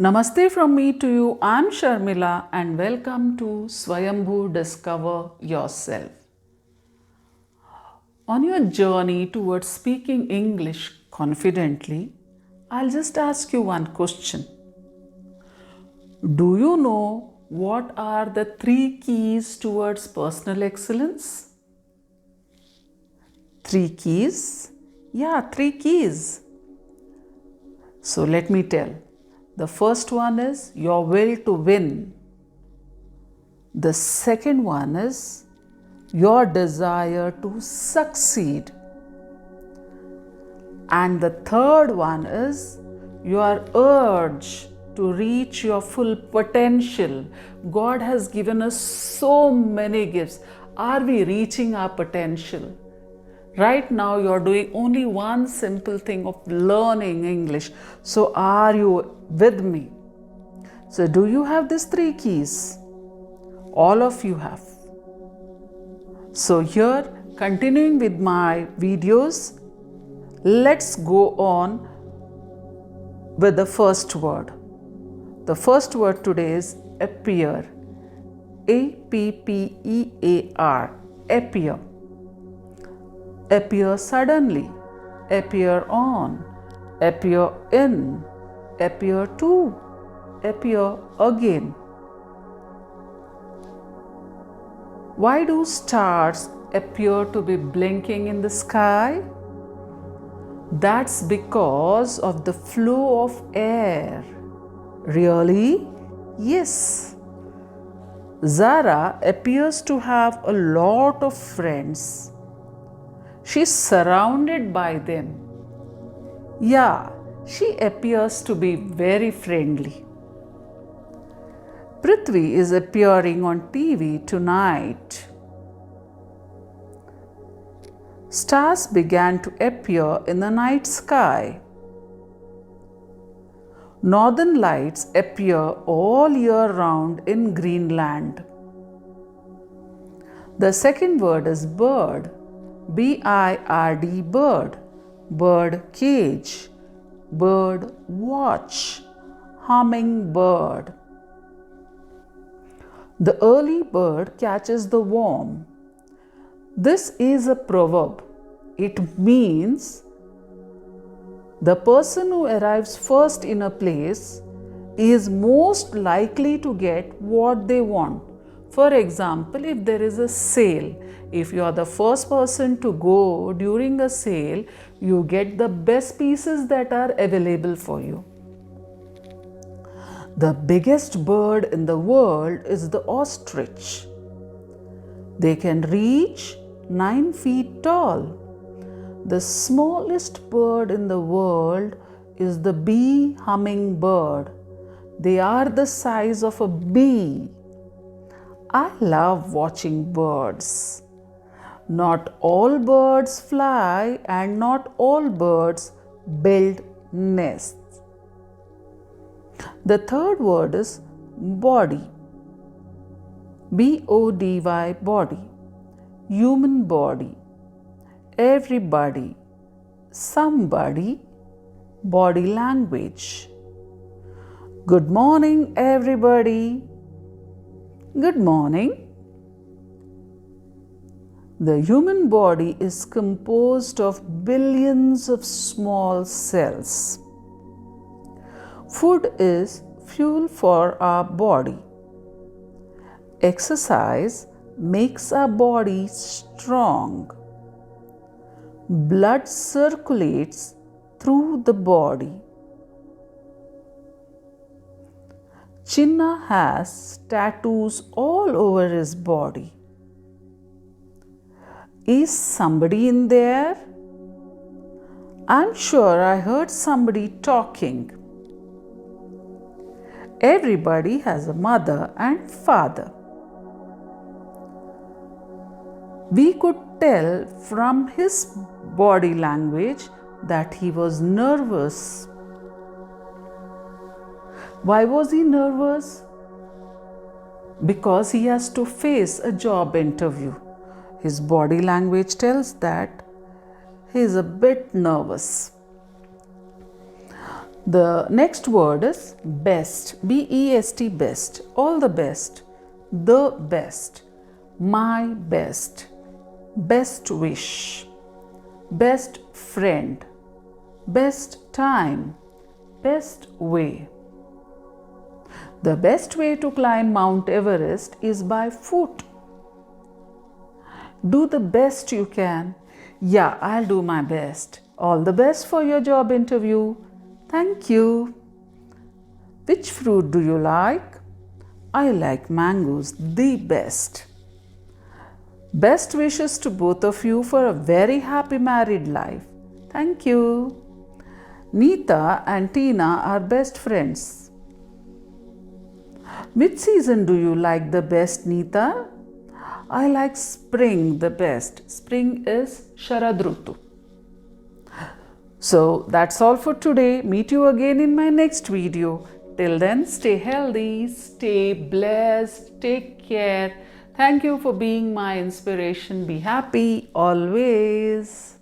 Namaste from me to you. I'm Sharmila and welcome to Swayambhu Discover Yourself. On your journey towards speaking English confidently, I'll just ask you one question. Do you know what are the 3 keys towards personal excellence? 3 keys? Yeah, 3 keys. So let me tell. The first one is your will to win. The second one is your desire to succeed. And the third one is your urge to reach your full potential. God has given us so many gifts. Are we reaching our potential? Right now, you're doing only one simple thing of learning English. So, are you with me? So, do you have these 3 keys? All of you have. So, here, continuing with my videos, let's go on with the first word. The first word today is appear. A-P-P-E-A-R. Appear. Appear suddenly. Appear on. Appear in. Appear to. Appear again. Why do stars appear to be blinking in the sky? That's because of the flow of air. Really? Yes. Zara appears to have a lot of friends. She's surrounded by them. Yeah, she appears to be very friendly. Prithvi is appearing on TV tonight. Stars began to appear in the night sky. Northern lights appear all year round in Greenland. The second word is bird. B-I-R-D, bird. Bird cage. Bird watch. Hummingbird. The early bird catches the worm. This is a proverb. It means the person who arrives first in a place is most likely to get what they want. For example, if there is a sale, if you are the first person to go during a sale, you get the best pieces that are available for you. The biggest bird in the world is the ostrich. They can reach 9 feet tall. The smallest bird in the world is the bee hummingbird. They are the size of a bee. I love watching birds. Not all birds fly and not all birds build nests. The third word is body. B-O-D-Y, body. Human body. Everybody. Somebody. Body language. Good morning, everybody. Good morning. The human body is composed of billions of small cells. Food is fuel for our body. Exercise makes our body strong. Blood circulates through the body. Chinna has tattoos all over his body. Is somebody in there? I'm sure I heard somebody talking. Everybody has a mother and father. We could tell from his body language that he was nervous. Why was he nervous? Because he has to face a job interview. His body language tells that he is a bit nervous. The next word is best. B-E-S-T, best. All the best. The best. My best. Best wish. Best friend. Best time. Best way. The best way to climb Mount Everest is by foot. Do the best you can. Yeah, I'll do my best. All the best for your job interview. Thank you. Which fruit do you like? I like mangoes the best. Best wishes to both of you for a very happy married life. Thank you. Neeta and Tina are best friends. Which season do you like the best, Neeta? I like spring the best. Spring is Sharad Rutu. So that's all for today. Meet you again in my next video. Till then, stay healthy, stay blessed, take care. Thank you for being my inspiration. Be happy always.